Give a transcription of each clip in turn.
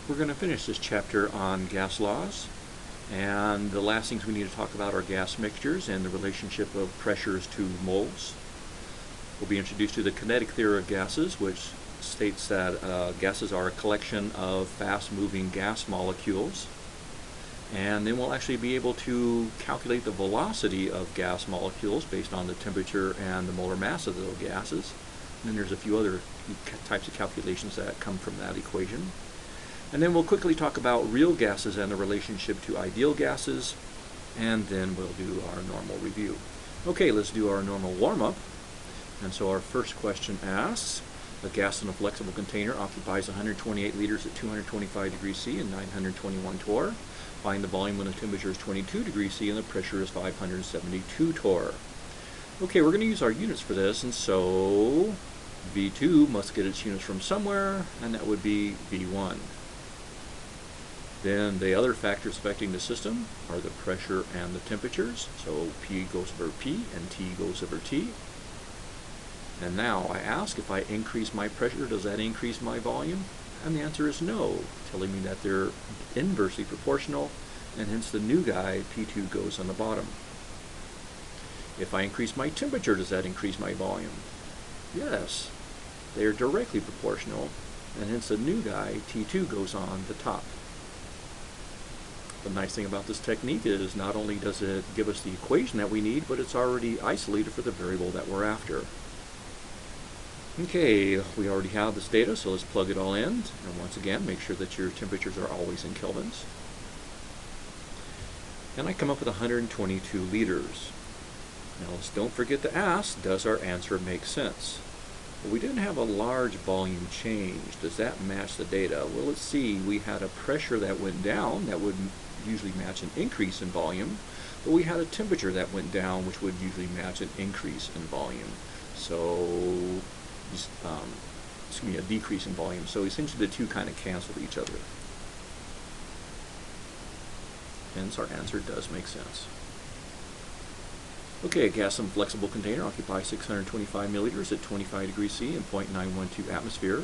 We're going to finish this chapter on gas laws, and the last things we need to talk about are gas mixtures and the relationship of pressures to moles. We'll be introduced to the kinetic theory of gases, which states that gases are a collection of fast-moving gas molecules. And then we'll actually be able to calculate the velocity of gas molecules based on the temperature and the molar mass of those gases. And then there's a few other types of calculations that come from that equation. And then we'll quickly talk about real gases and the relationship to ideal gases, and then we'll do our normal review. Okay, let's do our normal warm-up. And so our first question asks, a gas in a flexible container occupies 128 liters at 225 degrees C and 921 torr. Find the volume when the temperature is 22 degrees C and the pressure is 572 torr. Okay, we're going to use our units for this, and so V2 must get its units from somewhere, and that would be V1. Then the other factors affecting the system are the pressure and the temperatures. So P goes over P and T goes over T. And now I ask, if I increase my pressure, does that increase my volume? And the answer is no, telling me that they're inversely proportional, and hence the new guy, P2, goes on the bottom. If I increase my temperature, does that increase my volume? Yes, they are directly proportional, and hence the new guy, T2, goes on the top. The nice thing about this technique is not only does it give us the equation that we need, but it's already isolated for the variable that we're after. Okay, we already have this data, so let's plug it all in. And once again, make sure that your temperatures are always in kelvins. And I come up with 122 liters. Now don't forget to ask, does our answer make sense? Well, we didn't have a large volume change. Does that match the data? Well, let's see. We had a pressure that went down that would usually match an increase in volume, but we had a temperature that went down which would usually match an increase in volume. So, a decrease in volume. So essentially the two kind of cancel each other. Hence our answer does make sense. Okay, a gas in a flexible container occupies 625 milliliters at 25 degrees C and 0.912 atmosphere.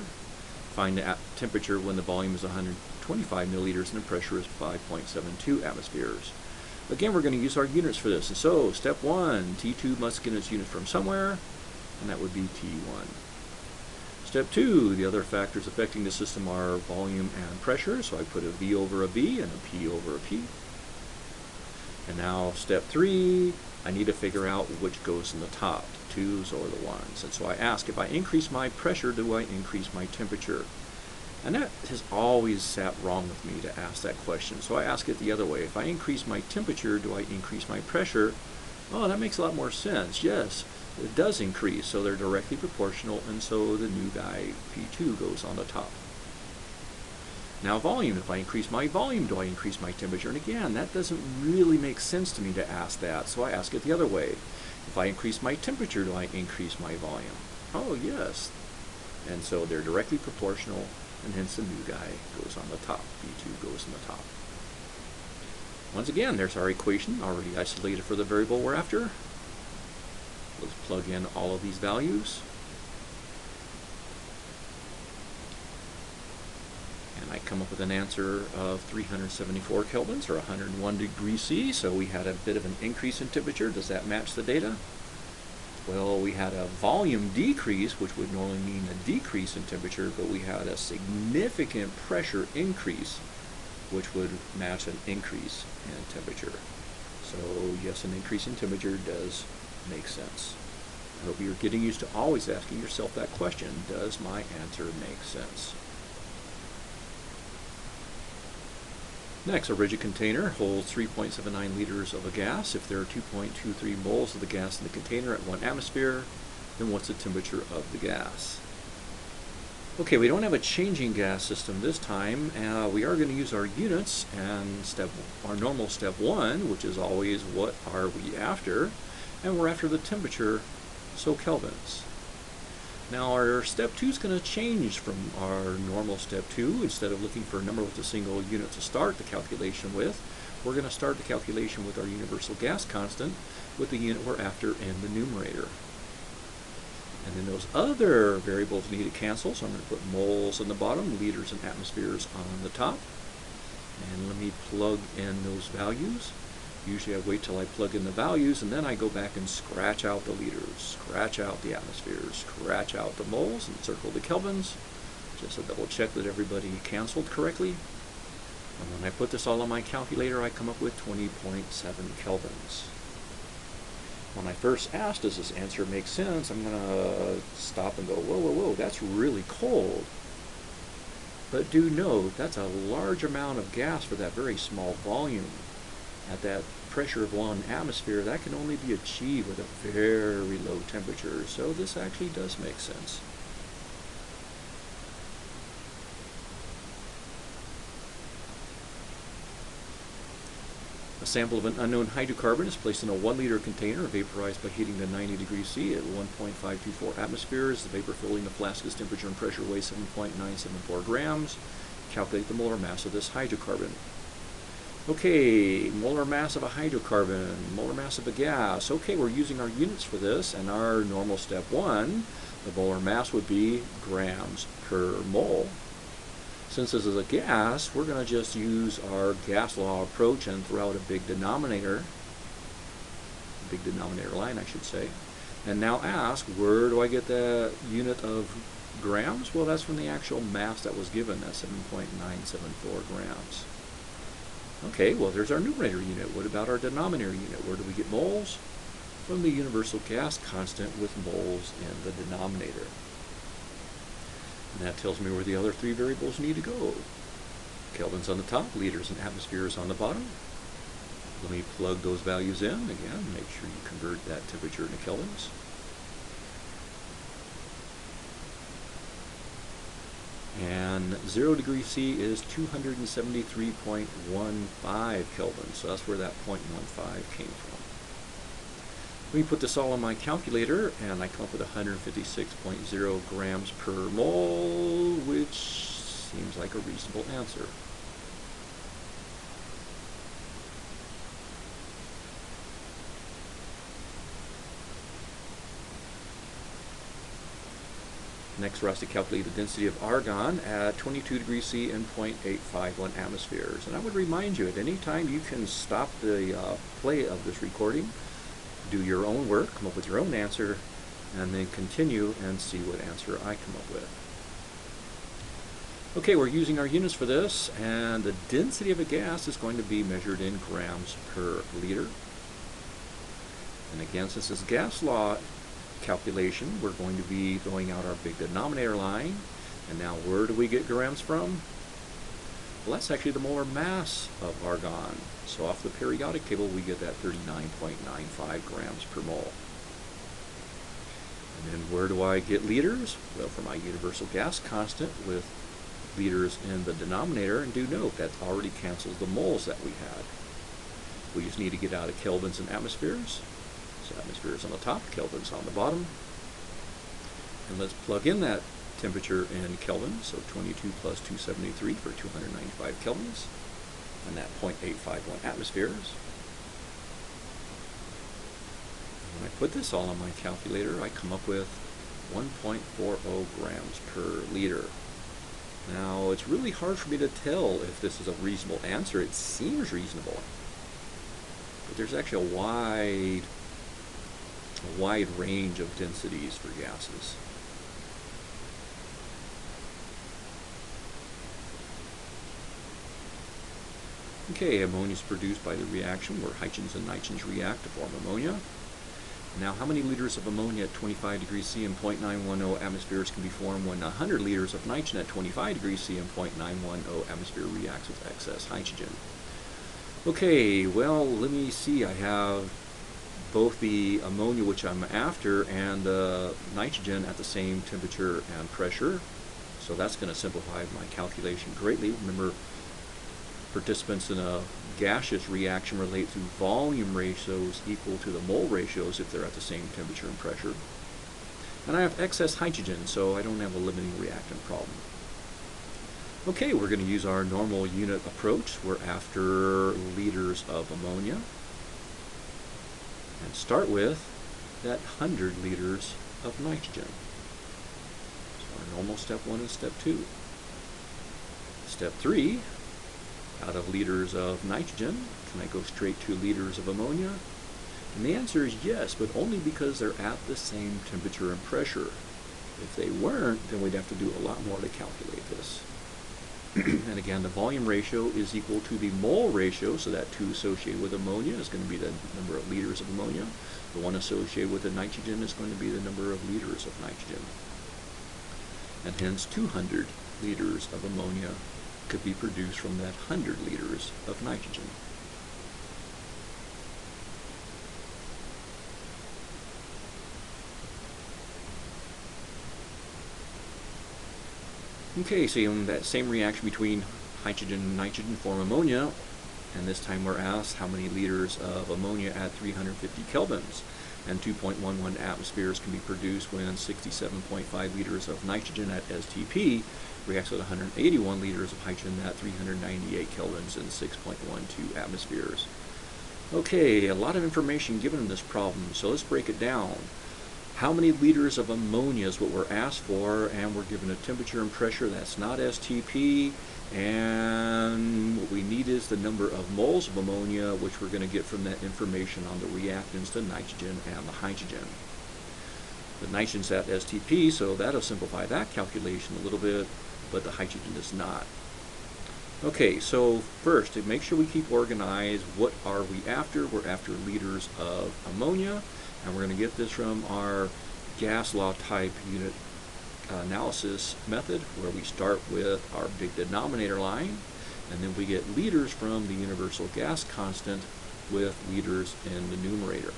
Find the temperature when the volume is 125 milliliters and the pressure is 5.72 atmospheres. Again, we're going to use our units for this. And so, step 1, T2 must get its units from somewhere, and that would be T1. Step 2, the other factors affecting the system are volume and pressure, so I put a V over a V and a P over a P. And now step 3, I need to figure out which goes in the top, the 2s or the 1s. And so I ask, if I increase my pressure, do I increase my temperature? And that has always sat wrong with me to ask that question. So I ask it the other way. If I increase my temperature, do I increase my pressure? Oh, that makes a lot more sense. Yes, it does increase, so they're directly proportional, and so the new guy, P2, goes on the top. Now volume, if I increase my volume, do I increase my temperature? And again, that doesn't really make sense to me to ask that, so I ask it the other way. If I increase my temperature, do I increase my volume? Oh, yes. And so they're directly proportional, and hence the new guy goes on the top. P2 goes on the top. Once again, there's our equation, already isolated for the variable we're after. Let's plug in all of these values. And I come up with an answer of 374 kelvins, or 101 degrees C, so we had a bit of an increase in temperature. Does that match the data? Well, we had a volume decrease, which would normally mean a decrease in temperature, but we had a significant pressure increase, which would match an increase in temperature. So yes, an increase in temperature does make sense. I hope you're getting used to always asking yourself that question, does my answer make sense? Next, a rigid container holds 3.79 liters of a gas. If there are 2.23 moles of the gas in the container at 1 atmosphere, then what's the temperature of the gas? Okay, we don't have a changing gas system this time. We are going to use our units and our normal step 1, which is always what are we after, and we're after the temperature, so kelvins. Now our step 2 is going to change from our normal step 2. Instead of looking for a number with a single unit to start the calculation with, we're going to start the calculation with our universal gas constant with the unit we're after in the numerator. And then those other variables need to cancel, so I'm going to put moles on the bottom, liters and atmospheres on the top. And let me plug in those values. Usually I wait till I plug in the values, and then I go back and scratch out the liters, scratch out the atmospheres, scratch out the moles, and circle the kelvins, just to double check that everybody canceled correctly. And when I put this all on my calculator, I come up with 20.7 kelvins. When I first asked, does this answer make sense, I'm going to stop and go, whoa, whoa, whoa, that's really cold. But do note, that's a large amount of gas for that very small volume. At that pressure of 1 atmosphere, that can only be achieved with a very low temperature. So this actually does make sense. A sample of an unknown hydrocarbon is placed in a 1 liter container, vaporized by heating to 90 degrees C at 1.524 atmospheres. The vapor filling the flask's temperature and pressure weighs 7.974 grams. Calculate the molar mass of this hydrocarbon. Okay, molar mass of a hydrocarbon, molar mass of a gas. Okay, we're using our units for this, and our normal step 1, the molar mass would be grams per mole. Since this is a gas, we're going to just use our gas law approach and throw out a big denominator line, I should say. And now ask, where do I get the unit of grams? Well, that's from the actual mass that was given, that's 7.974 grams. Okay, well, there's our numerator unit. What about our denominator unit? Where do we get moles? From the universal gas constant with moles in the denominator. And that tells me where the other 3 variables need to go. Kelvins on the top, liters and atmospheres on the bottom. Let me plug those values in. Again, make sure you convert that temperature into kelvins. And 0 degrees C is 273.15 Kelvin, so that's where that 0.15 came from. Let me put this all on my calculator, and I come up with 156.0 grams per mole, which seems like a reasonable answer. Next, we're asked to calculate the density of argon at 22 degrees C and 0.851 atmospheres. And I would remind you, at any time you can stop the play of this recording, do your own work, come up with your own answer, and then continue and see what answer I come up with. Okay, we're using our units for this, and the density of a gas is going to be measured in grams per liter. And again, since this gas law calculation, we're going to be throwing out our big denominator line. And now where do we get grams from? Well, that's actually the molar mass of argon. So off the periodic table, we get that 39.95 grams per mole. And then where do I get liters? Well, for my universal gas constant with liters in the denominator, and do note that already cancels the moles that we had. We just need to get out of kelvins and atmospheres. So atmospheres on the top, kelvins on the bottom. And let's plug in that temperature in Kelvin, so 22 plus 273 for 295 kelvins, and that 0.851 atmospheres. And when I put this all on my calculator, I come up with 1.40 grams per liter. Now, it's really hard for me to tell if this is a reasonable answer. It seems reasonable, but there's actually a wide range of densities for gases. Okay, ammonia is produced by the reaction where hydrogens and nitrogens react to form ammonia. Now, how many liters of ammonia at 25 degrees C and 0.910 atmospheres can be formed when 100 liters of nitrogen at 25 degrees C and 0.910 atmosphere reacts with excess hydrogen? Okay, well, let me see. I have both the ammonia, which I'm after, and the nitrogen at the same temperature and pressure. So that's going to simplify my calculation greatly. Remember, participants in a gaseous reaction relate through volume ratios equal to the mole ratios if they're at the same temperature and pressure. And I have excess hydrogen, so I don't have a limiting reactant problem. Okay, we're going to use our normal unit approach. We're after liters of ammonia. And start with that 100 liters of nitrogen. So our normal step 1 and step 2. Step 3, out of liters of nitrogen, can I go straight to liters of ammonia? And the answer is yes, but only because they're at the same temperature and pressure. If they weren't, then we'd have to do a lot more to calculate this. And again, the volume ratio is equal to the mole ratio, so that 2 associated with ammonia is going to be the number of liters of ammonia. The 1 associated with the nitrogen is going to be the number of liters of nitrogen. And hence 200 liters of ammonia could be produced from that 100 liters of nitrogen. Okay, so in that same reaction between hydrogen and nitrogen form ammonia, and this time we're asked how many liters of ammonia at 350 kelvins, and 2.11 atmospheres can be produced when 67.5 liters of nitrogen at STP reacts with 181 liters of hydrogen at 398 kelvins and 6.12 atmospheres. Okay, a lot of information given in this problem, so let's break it down. How many liters of ammonia is what we're asked for, and we're given a temperature and pressure that's not STP, and what we need is the number of moles of ammonia, which we're going to get from that information on the reactants, the nitrogen and the hydrogen. The nitrogen's at STP, so that'll simplify that calculation a little bit, but the hydrogen does not. Okay, so first, to make sure we keep organized, what are we after? We're after liters of ammonia. And we're going to get this from our gas law type unit analysis method, where we start with our big denominator line, and then we get liters from the universal gas constant with liters in the numerator.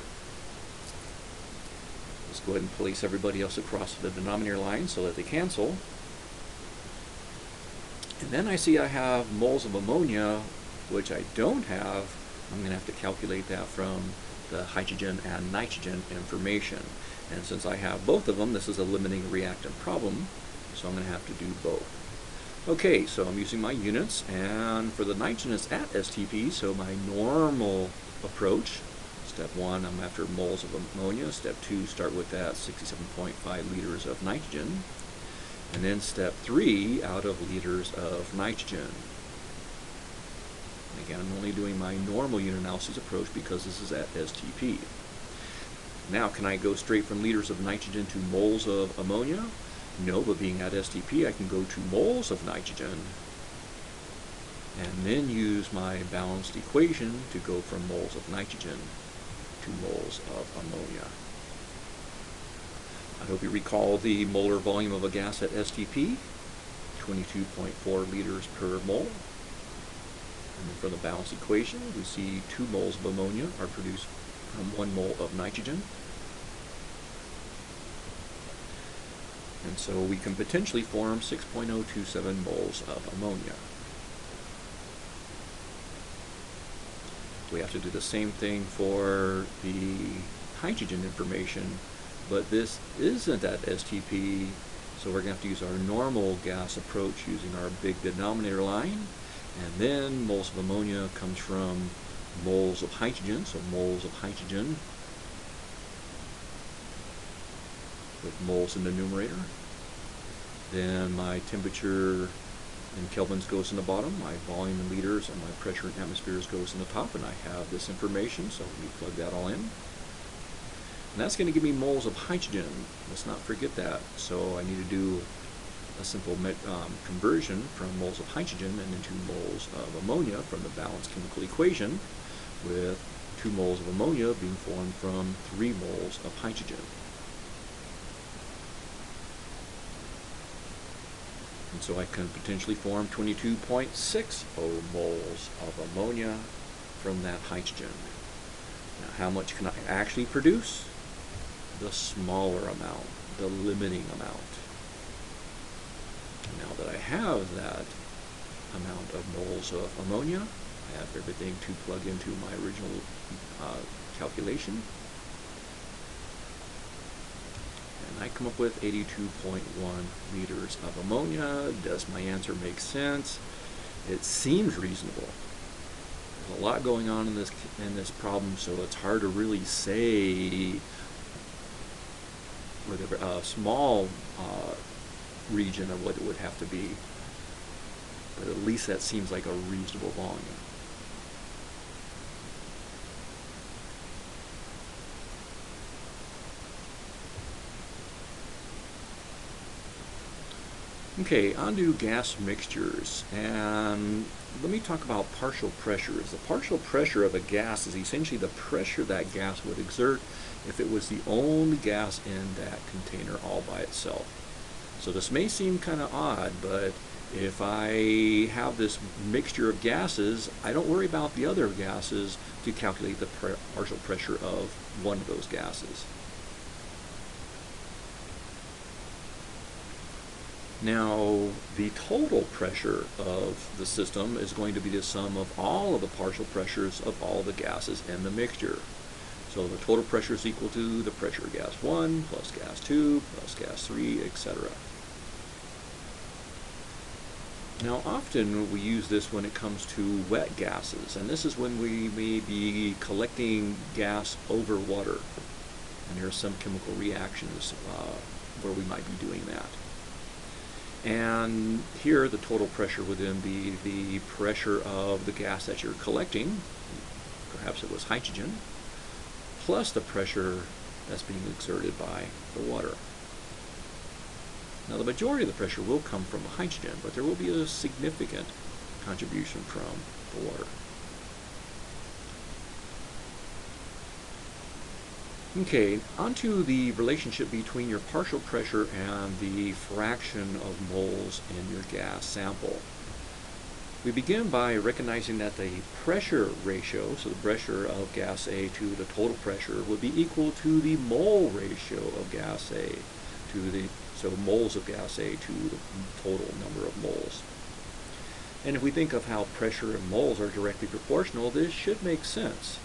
Let's go ahead and place everybody else across the denominator line so that they cancel. And then I see I have moles of ammonia, which I don't have. I'm going to have to calculate that from the hydrogen and nitrogen information. And since I have both of them, this is a limiting reactant problem, so I'm going to have to do both. Okay, so I'm using my units, and for the nitrogen it's at STP, so my normal approach, step 1, I'm after moles of ammonia. Step 2, start with that 67.5 liters of nitrogen. And then step 3, out of liters of nitrogen. Again, I'm only doing my normal unit analysis approach because this is at STP. Now, can I go straight from liters of nitrogen to moles of ammonia? No, but being at STP, I can go to moles of nitrogen and then use my balanced equation to go from moles of nitrogen to moles of ammonia. I hope you recall the molar volume of a gas at STP, 22.4 liters per mole. And then from the balanced equation, we see 2 moles of ammonia are produced from 1 mole of nitrogen. And so we can potentially form 6.027 moles of ammonia. We have to do the same thing for the hydrogen information, but this isn't at STP, so we're going to have to use our normal gas approach using our big denominator line. And then moles of ammonia comes from moles of hydrogen, so moles of hydrogen with moles in the numerator. Then my temperature in kelvins goes in the bottom, my volume in liters, and my pressure in atmospheres goes in the top, and I have this information, so we plug that all in. And that's going to give me moles of hydrogen. Let's not forget that. So I need to do a simple conversion from moles of hydrogen and into moles of ammonia from the balanced chemical equation, with 2 moles of ammonia being formed from 3 moles of hydrogen. And so I can potentially form 22.60 moles of ammonia from that hydrogen. Now, how much can I actually produce? The smaller amount, the limiting amount. And now that I have that amount of moles of ammonia, I have everything to plug into my original calculation. And I come up with 82.1 liters of ammonia. Does my answer make sense? It seems reasonable. There's a lot going on in this problem, so it's hard to really say with a small region of what it would have to be, but at least that seems like a reasonable volume. Okay, on to gas mixtures, and let me talk about partial pressures. The partial pressure of a gas is essentially the pressure that gas would exert if it was the only gas in that container all by itself. So this may seem kind of odd, but if I have this mixture of gases, I don't worry about the other gases to calculate the partial pressure of one of those gases. Now, the total pressure of the system is going to be the sum of all of the partial pressures of all the gases in the mixture. So the total pressure is equal to the pressure of gas 1 plus gas 2 plus gas 3, etc. Now, often we use this when it comes to wet gases, and this is when we may be collecting gas over water. And there are some chemical reactions where we might be doing that. And here the total pressure would then be the pressure of the gas that you're collecting, perhaps it was hydrogen, plus the pressure that's being exerted by the water. Now the majority of the pressure will come from hydrogen, but there will be a significant contribution from the water. Okay, onto the relationship between your partial pressure and the fraction of moles in your gas sample. We begin by recognizing that the pressure ratio, so the pressure of gas A to the total pressure, would be equal to the mole ratio of gas A so moles of gas A to the total number of moles. And if we think of how pressure and moles are directly proportional, this should make sense.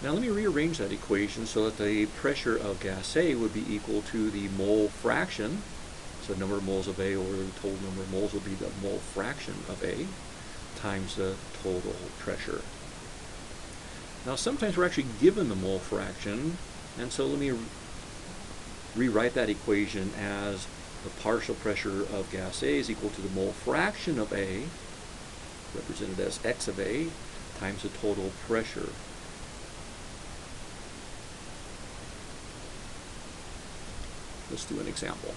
Now let me rearrange that equation so that the pressure of gas A would be equal to the mole fraction. So the number of moles of A over the total number of moles would be the mole fraction of A times the total pressure. Now sometimes we're actually given the mole fraction, and so let me rewrite that equation as the partial pressure of gas A is equal to the mole fraction of A, represented as X of A, times the total pressure. Let's do an example.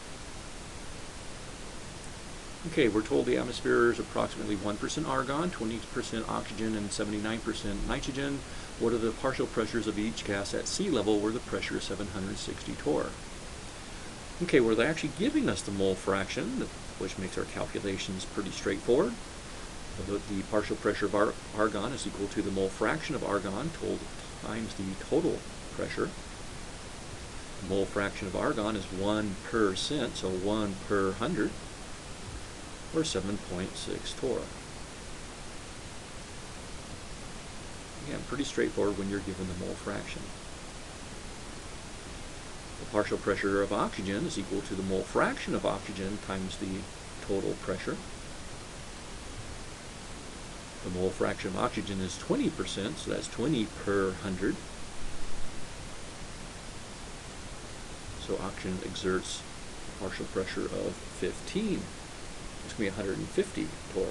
Okay, we're told the atmosphere is approximately 1% argon, 20% oxygen, and 79% nitrogen. What are the partial pressures of each gas at sea level where the pressure is 760 torr? Okay, well they're actually giving us the mole fraction, which makes our calculations pretty straightforward. The partial pressure of argon is equal to the mole fraction of argon times the total pressure. The mole fraction of argon is 1%, so 1 per 100, or 7.6 torr. Again, pretty straightforward when you're given the mole fraction. The partial pressure of oxygen is equal to the mole fraction of oxygen times the total pressure. The mole fraction of oxygen is 20%, so that's 20 per 100. So oxygen exerts a partial pressure of 15. It's going to be 150 torr.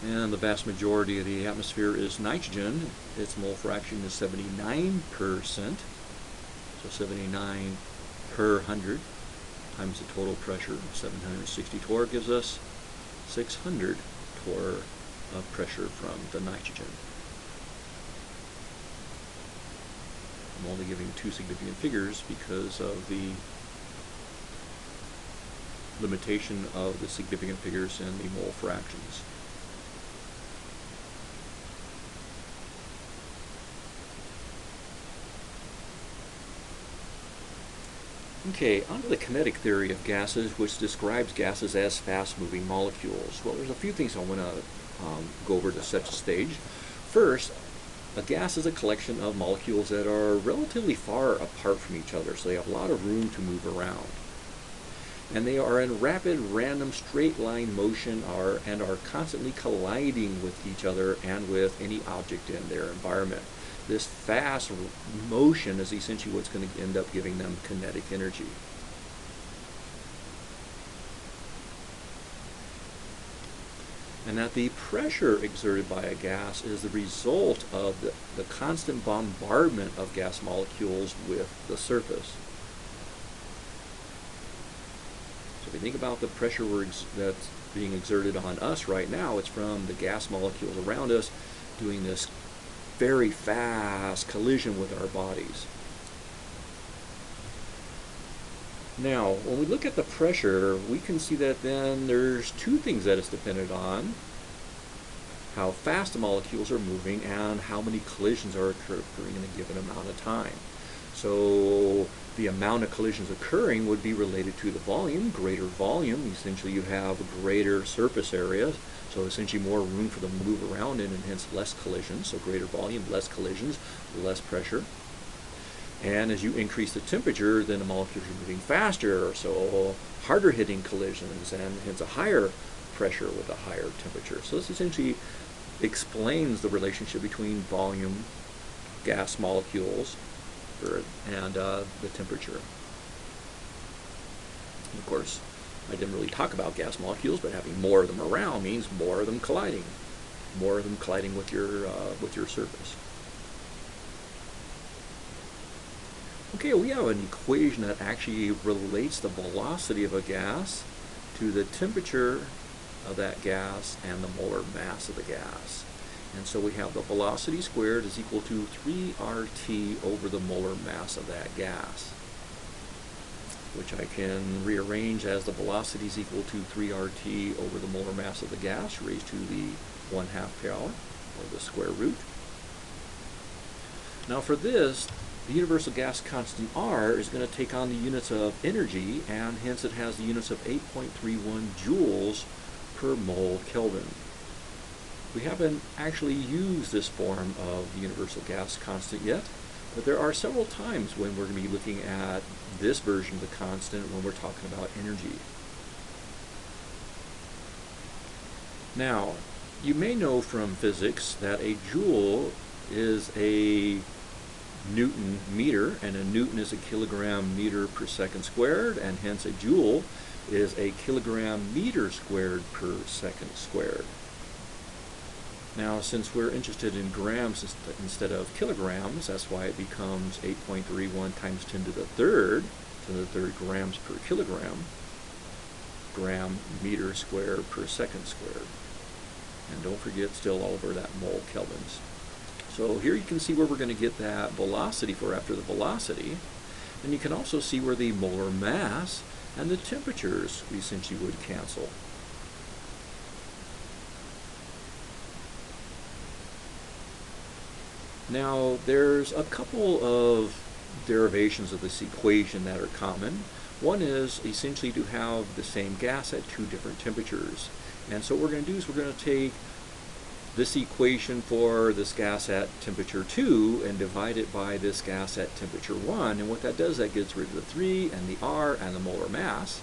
And the vast majority of the atmosphere is nitrogen. Its mole fraction is 79%. So 79 per 100 times the total pressure of 760 torr gives us 600 torr of pressure from the nitrogen. I'm only giving two significant figures because of the limitation of the significant figures in the mole fractions. Okay, on to the kinetic theory of gases, which describes gases as fast-moving molecules. Well, there's a few things I want to go over to set the stage. First, a gas is a collection of molecules that are relatively far apart from each other, so they have a lot of room to move around. and they are in rapid, random, straight line motion and are constantly colliding with each other and with any object in their environment. This fast motion is essentially what's going to end up giving them kinetic energy. And that the pressure exerted by a gas is the result of the constant bombardment of gas molecules with the surface. So if you think about the pressure that's being exerted on us right now, it's from the gas molecules around us doing this very fast collision with our bodies. Now, when we look at the pressure, we can see that then there's two things that it's dependent on: how fast the molecules are moving and how many collisions are occurring in a given amount of time. So the amount of collisions occurring would be related to the volume. Greater volume, essentially you have greater surface area, so essentially more room for them to move around in, and hence less collisions. So greater volume, less collisions, less pressure. And as you increase the temperature, then the molecules are moving faster, so harder hitting collisions, and hence a higher pressure with a higher temperature. So this essentially explains the relationship between volume, gas molecules, and the temperature. And of course, I didn't really talk about gas molecules, but having more of them around means more of them colliding with your surface. Okay, we have an equation that actually relates the velocity of a gas to the temperature of that gas and the molar mass of the gas. And so we have the velocity squared is equal to 3RT over the molar mass of that gas, which I can rearrange as the velocity is equal to 3RT over the molar mass of the gas raised to the 1/2 power, or the square root. Now for this, the universal gas constant R is going to take on the units of energy, and hence it has the units of 8.31 joules per mole Kelvin. We haven't actually used this form of the universal gas constant yet, but there are several times when we're going to be looking at this version of the constant when we're talking about energy. Now, you may know from physics that a joule is a Newton meter, and a Newton is a kilogram meter per second squared, and hence a joule is a kilogram meter squared per second squared. Now, since we're interested in grams instead of kilograms, that's why it becomes 8.31 times 10 to the third grams per kilogram, gram meter squared per second squared. And don't forget still all over that mole kelvins. So here you can see where we're going to get that velocity for after the velocity, and you can also see where the molar mass and the temperatures essentially would cancel. Now there's a couple of derivations of this equation that are common. One is essentially to have the same gas at two different temperatures, and so what we're going to do is we're going to take this equation for this gas at temperature 2 and divide it by this gas at temperature 1, and what that does, that gets rid of the 3 and the R and the molar mass,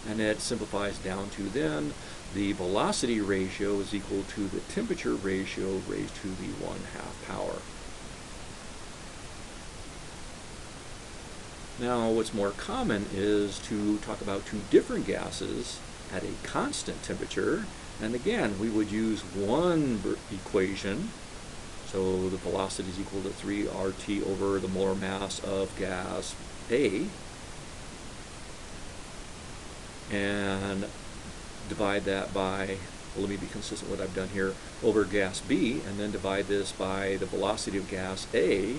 and it simplifies down to then the velocity ratio is equal to the temperature ratio raised to the 1/2 power. Now what's more common is to talk about two different gases at a constant temperature. And again, we would use one equation, so the velocity is equal to 3RT over the molar mass of gas A, and divide that by, well, let me be consistent with what I've done here, over gas B, and then divide this by the velocity of gas A,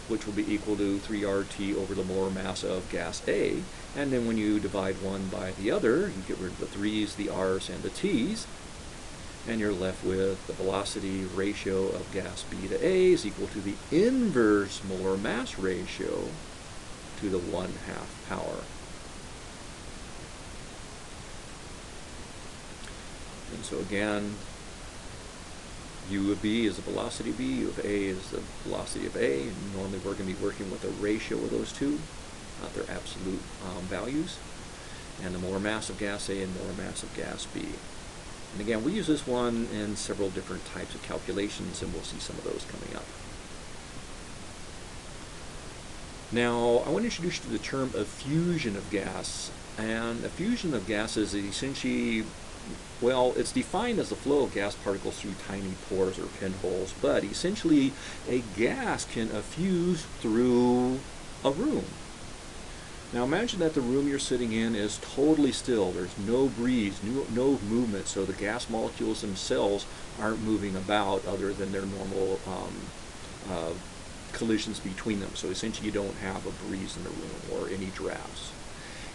which will be equal to 3RT over the molar mass of gas A. And then when you divide one by the other, you get rid of the 3's, the R's, and the T's, and you're left with the velocity ratio of gas B to A is equal to the inverse molar mass ratio to the 1/2 power. And so again, U of B is the velocity of B, U of A is the velocity of A, and normally we're going to be working with a ratio of those two, not their absolute values. and the molar mass of gas A and molar mass of gas B. And again, we use this one in several different types of calculations, and we'll see some of those coming up. Now, I want to introduce you to the term effusion of gas. And effusion of gas is essentially, well, it's defined as the flow of gas particles through tiny pores or pinholes, but essentially a gas can effuse through a room. Now imagine that the room you're sitting in is totally still. There's no breeze, no movement, so the gas molecules themselves aren't moving about other than their normal collisions between them. So essentially you don't have a breeze in the room or any drafts.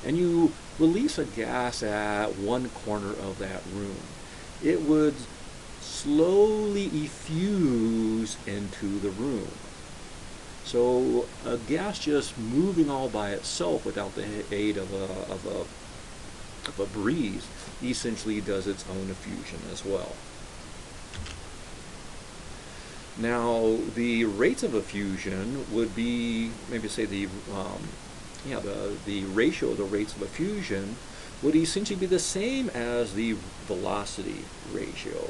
And you release a gas at one corner of that room. It would slowly effuse into the room. So a gas just moving all by itself without the aid of a breeze essentially does its own effusion as well. Now the rates of effusion would be, maybe say the ratio of the rates of effusion would essentially be the same as the velocity ratio.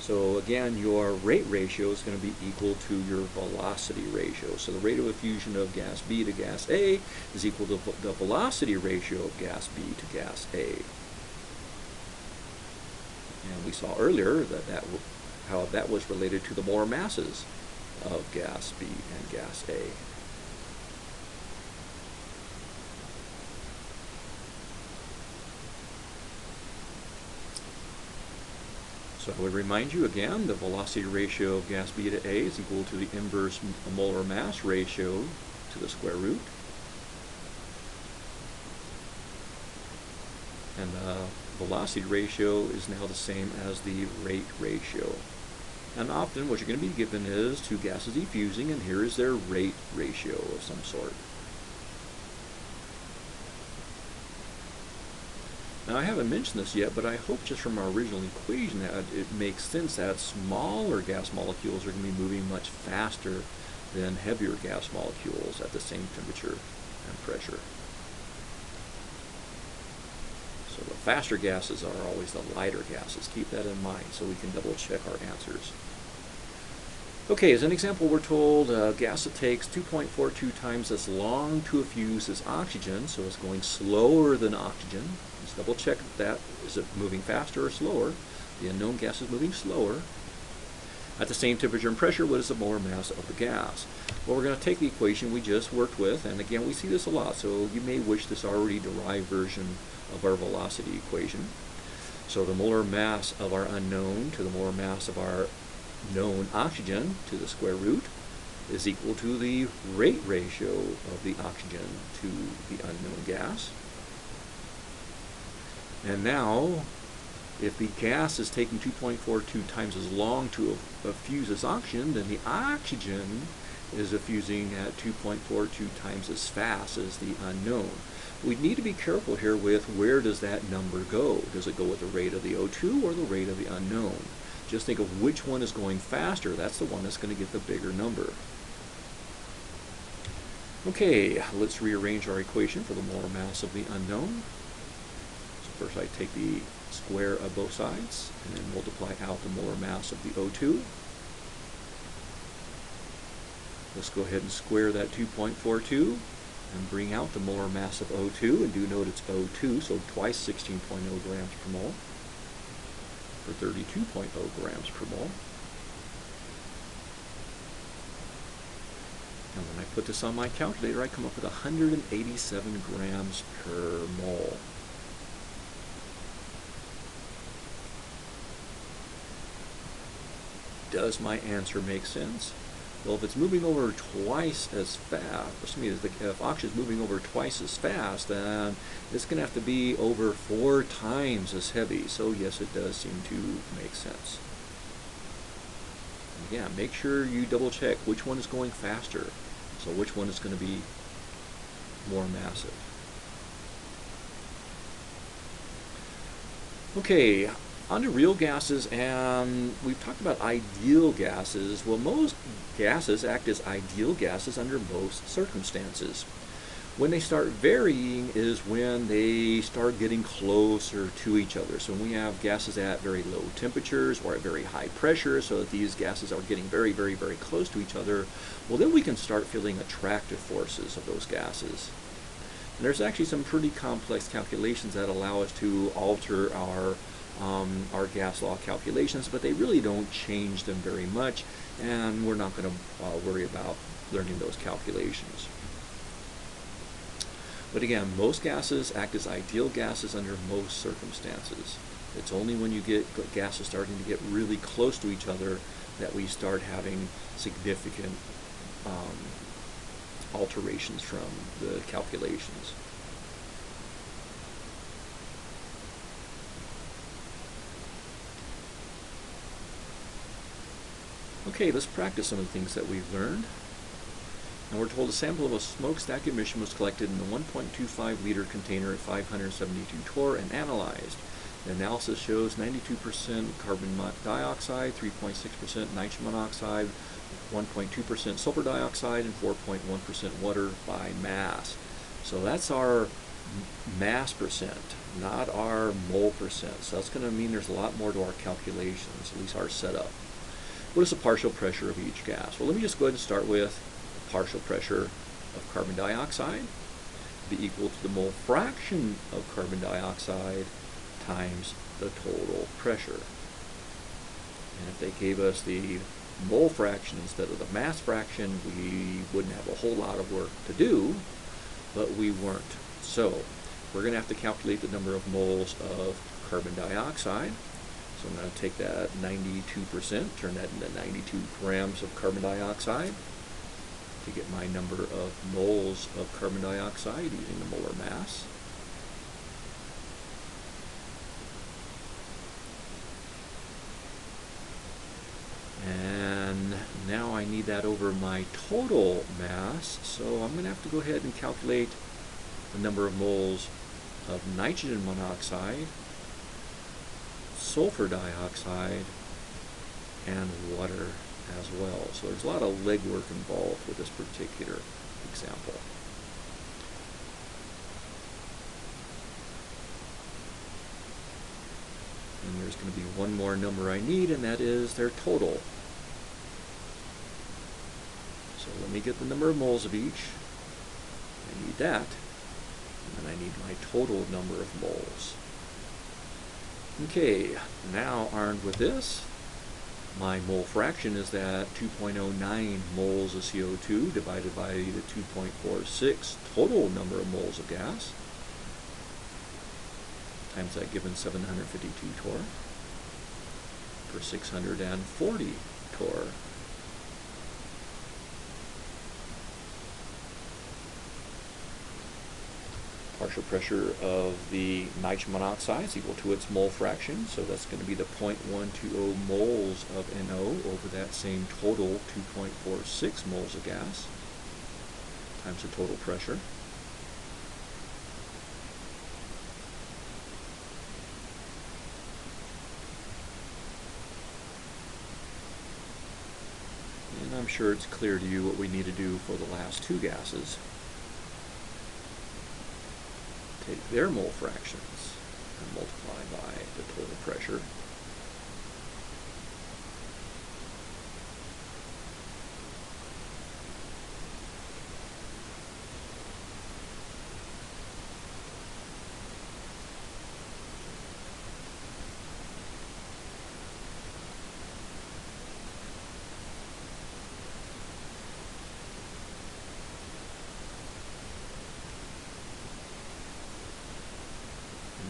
So again, your rate ratio is going to be equal to your velocity ratio. So the rate of effusion of gas B to gas A is equal to the velocity ratio of gas B to gas A. And we saw earlier how that was related to the molar masses of gas B and gas A. So I would remind you again, the velocity ratio of gas B to A is equal to the inverse molar mass ratio to the square root. And the velocity ratio is now the same as the rate ratio. And often what you're going to be given is two gases effusing, and here is their rate ratio of some sort. Now I haven't mentioned this yet, but I hope just from our original equation that it makes sense that smaller gas molecules are going to be moving much faster than heavier gas molecules at the same temperature and pressure. So the faster gases are always the lighter gases. Keep that in mind so we can double check our answers. Okay, as an example, we're told a gas that takes 2.42 times as long to effuse as oxygen, so it's going slower than oxygen. Let's double check that. Is it moving faster or slower? The unknown gas is moving slower. At the same temperature and pressure, what is the molar mass of the gas? Well, we're going to take the equation we just worked with, and again, we see this a lot, so you may wish this already derived version of our velocity equation. So the molar mass of our unknown to the molar mass of our known oxygen to the square root is equal to the rate ratio of the oxygen to the unknown gas. And now, if the gas is taking 2.42 times as long to effuse as oxygen, then the oxygen is effusing at 2.42 times as fast as the unknown. We need to be careful here with where does that number go. Does it go with the rate of the O2 or the rate of the unknown? Just think of which one is going faster. That's the one that's going to get the bigger number. Okay, let's rearrange our equation for the molar mass of the unknown. So first I take the square of both sides and then multiply out the molar mass of the O2. Let's go ahead and square that 2.42 and bring out the molar mass of O2, and do note it's O2, so twice 16.0 grams per mole for 32.0 grams per mole. And when I put this on my calculator, I come up with 187 grams per mole. Does my answer make sense? Well, if it's moving over twice as fast, if oxygen is moving over twice as fast, then it's going to have to be over 4 times as heavy. So yes, it does seem to make sense. And yeah, make sure you double check which one is going faster. So which one is going to be more massive. Okay. On to real gases, and we've talked about ideal gases. Well, most gases act as ideal gases under most circumstances. When they start varying is when they start getting closer to each other. So when we have gases at very low temperatures or at very high pressure, so that these gases are getting very, very, very close to each other, well, then we can start feeling attractive forces of those gases. And there's actually some pretty complex calculations that allow us to alter our gas law calculations, but they really don't change them very much, and we're not going to worry about learning those calculations. But again, most gases act as ideal gases under most circumstances. It's only when you get gases starting to get really close to each other that we start having significant alterations from the calculations. Okay, let's practice some of the things that we've learned. And we're told a sample of a smokestack emission was collected in a 1.25 liter container at 572 torr and analyzed. The analysis shows 92% carbon dioxide, 3.6% nitrogen monoxide, 1.2% sulfur dioxide, and 4.1% water by mass. So that's our mass percent, not our mole percent. So that's going to mean there's a lot more to our calculations, at least our setup. What is the partial pressure of each gas? Well, let me just go ahead and start with partial pressure of carbon dioxide be equal to the mole fraction of carbon dioxide times the total pressure. And if they gave us the mole fraction instead of the mass fraction, we wouldn't have a whole lot of work to do, but we weren't. So we're going to have to calculate the number of moles of carbon dioxide. So I'm going to take that 92%, turn that into 92 grams of carbon dioxide to get my number of moles of carbon dioxide using the molar mass. And now I need that over my total mass, so I'm going to have to go ahead and calculate the number of moles of nitrogen monoxide, sulfur dioxide, and water as well. So there's a lot of legwork involved with this particular example. And there's going to be one more number I need, and that is their total. So let me get the number of moles of each. I need that. And then I need my total number of moles. Okay, now armed with this, my mole fraction is that 2.09 moles of CO2 divided by the 2.46 total number of moles of gas times that given 752 torr per 640 torr. Partial pressure of the nitrogen monoxide is equal to its mole fraction, so that's going to be the 0.120 moles of NO over that same total 2.46 moles of gas times the total pressure. And I'm sure it's clear to you what we need to do for the last two gases. Take their mole fractions and multiply by the total pressure.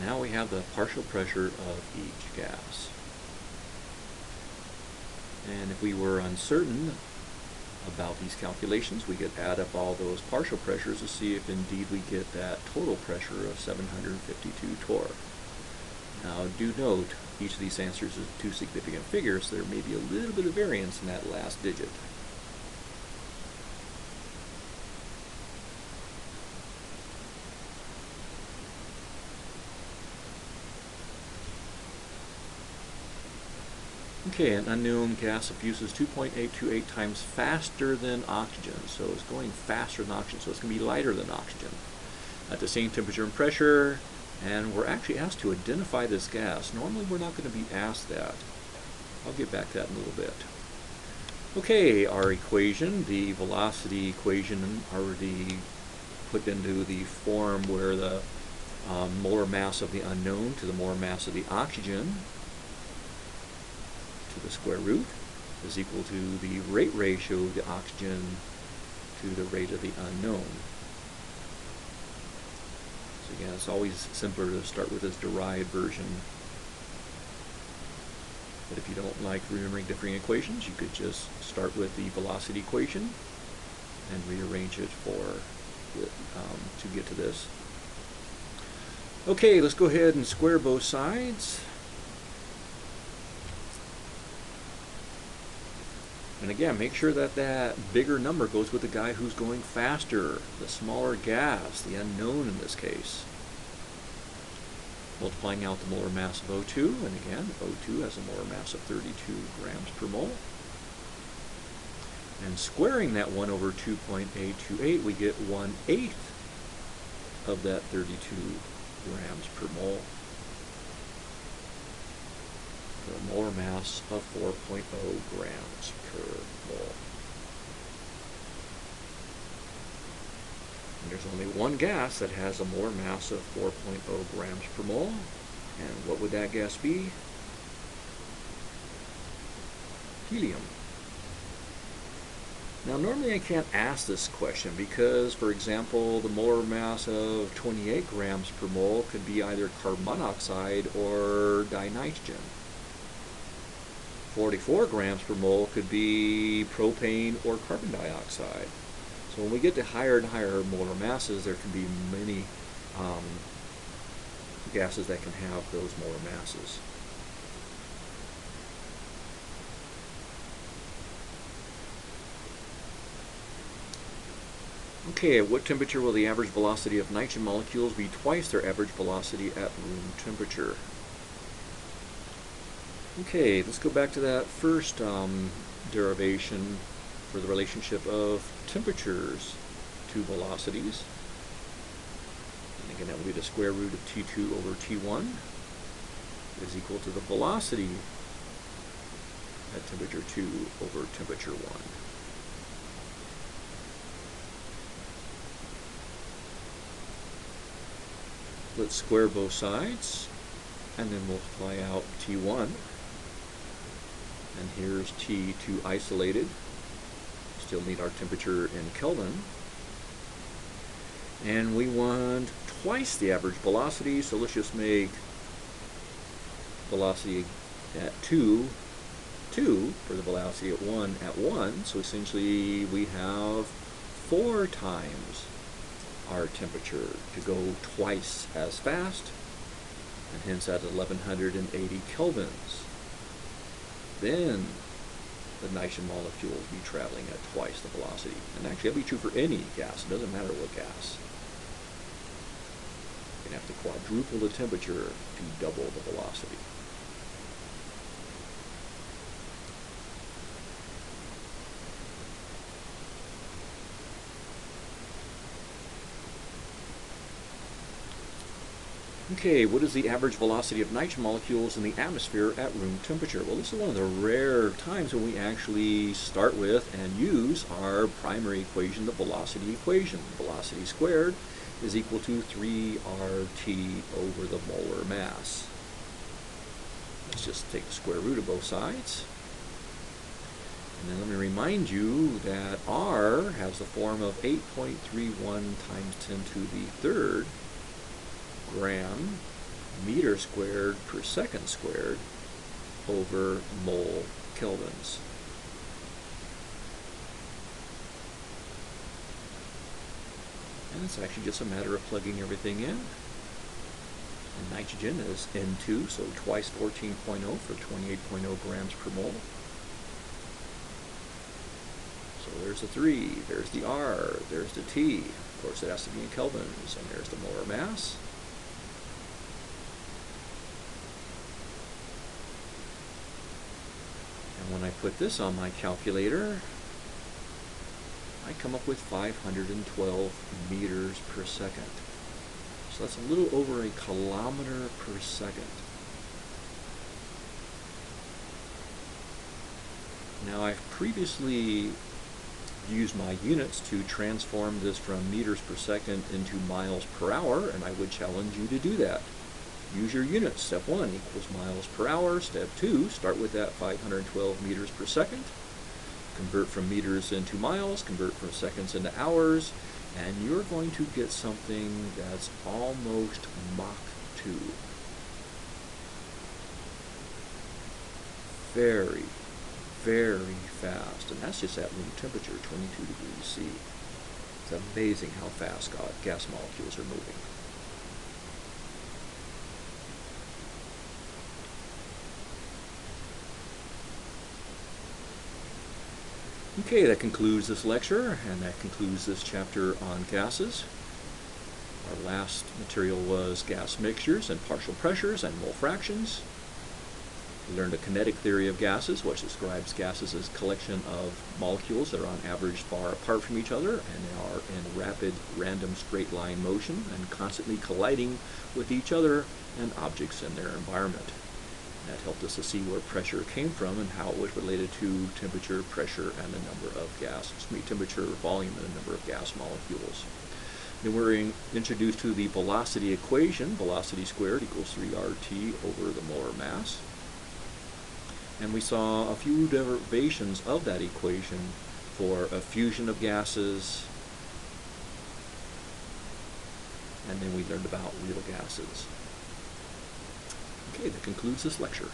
Now we have the partial pressure of each gas. And if we were uncertain about these calculations, we could add up all those partial pressures to see if indeed we get that total pressure of 752 torr. Now do note, each of these answers is two significant figures, so there may be a little bit of variance in that last digit. Okay, an unknown gas diffuses 2.828 times faster than oxygen. So it's going faster than oxygen, so it's going to be lighter than oxygen. At the same temperature and pressure, and we're actually asked to identify this gas. Normally we're not going to be asked that. I'll get back to that in a little bit. Okay, our equation, the velocity equation, already put into the form where the molar mass of the unknown to the molar mass of the oxygen to the square root is equal to the rate ratio of the oxygen to the rate of the unknown. So again, it's always simpler to start with this derived version. But if you don't like remembering different equations, you could just start with the velocity equation and rearrange it to get to this. Okay, let's go ahead and square both sides. And again, make sure that that bigger number goes with the guy who's going faster, the smaller gas, the unknown in this case. Multiplying out the molar mass of O2, and again, O2 has a molar mass of 32 grams per mole. And squaring that 1 over 2.828, we get 1/8 of that 32 grams per mole. For a molar mass of 4.0 grams per mole. And there's only one gas that has a molar mass of 4.0 grams per mole. And what would that gas be? Helium. Now normally I can't ask this question because, for example, the molar mass of 28 grams per mole could be either carbon monoxide or dinitrogen. 44 grams per mole could be propane or carbon dioxide. So when we get to higher and higher molar masses, there can be many gases that can have those molar masses. Okay, at what temperature will the average velocity of nitrogen molecules be twice their average velocity at room temperature? Okay, let's go back to that first derivation for the relationship of temperatures to velocities. And again, that will be the square root of T2 over T1 is equal to the velocity at temperature 2 over temperature 1. Let's square both sides and then multiply out T1. And here's T2 isolated. Still need our temperature in Kelvin. And we want twice the average velocity, so let's just make velocity at 2 for the velocity at 1. So essentially we have 4 times our temperature to go twice as fast, and hence at 1180 kelvins. Then the nitrogen molecule will be traveling at twice the velocity. And actually that'll be true for any gas, it doesn't matter what gas. You're going to have to quadruple the temperature to double the velocity. Okay, what is the average velocity of nitrogen molecules in the atmosphere at room temperature? Well, this is one of the rare times when we actually start with and use our primary equation, the velocity equation. Velocity squared is equal to 3RT over the molar mass. Let's just take the square root of both sides. And then let me remind you that R has the form of 8.31 times 10 to the third gram meter squared per second squared over mole kelvins. And it's actually just a matter of plugging everything in. And nitrogen is N2, so twice 14.0 for 28.0 grams per mole. So there's the 3, there's the R, there's the T. Of course, it has to be in kelvins, and there's the molar mass. When I put this on my calculator, I come up with 512 meters per second. So that's a little over a kilometer per second. Now, I've previously used my units to transform this from meters per second into miles per hour, and I would challenge you to do that. Use your units. Step 1 equals miles per hour. Step 2, start with that 512 meters per second. Convert from meters into miles, convert from seconds into hours, and you're going to get something that's almost Mach 2. Very, very fast, and that's just at room temperature, 22 degrees C. It's amazing how fast gas molecules are moving. Okay, that concludes this lecture, and that concludes this chapter on gases. Our last material was gas mixtures and partial pressures and mole fractions. We learned a kinetic theory of gases, which describes gases as a collection of molecules that are on average far apart from each other and are in rapid, random, straight line motion and constantly colliding with each other and objects in their environment. That helped us to see where pressure came from and how it was related to temperature, pressure, and the number of temperature, volume, and the number of gas molecules. Then we're introduced to the velocity equation, velocity squared equals 3RT over the molar mass. And we saw a few derivations of that equation for a fusion of gases, and then we learned about real gases. Okay, that concludes this lecture.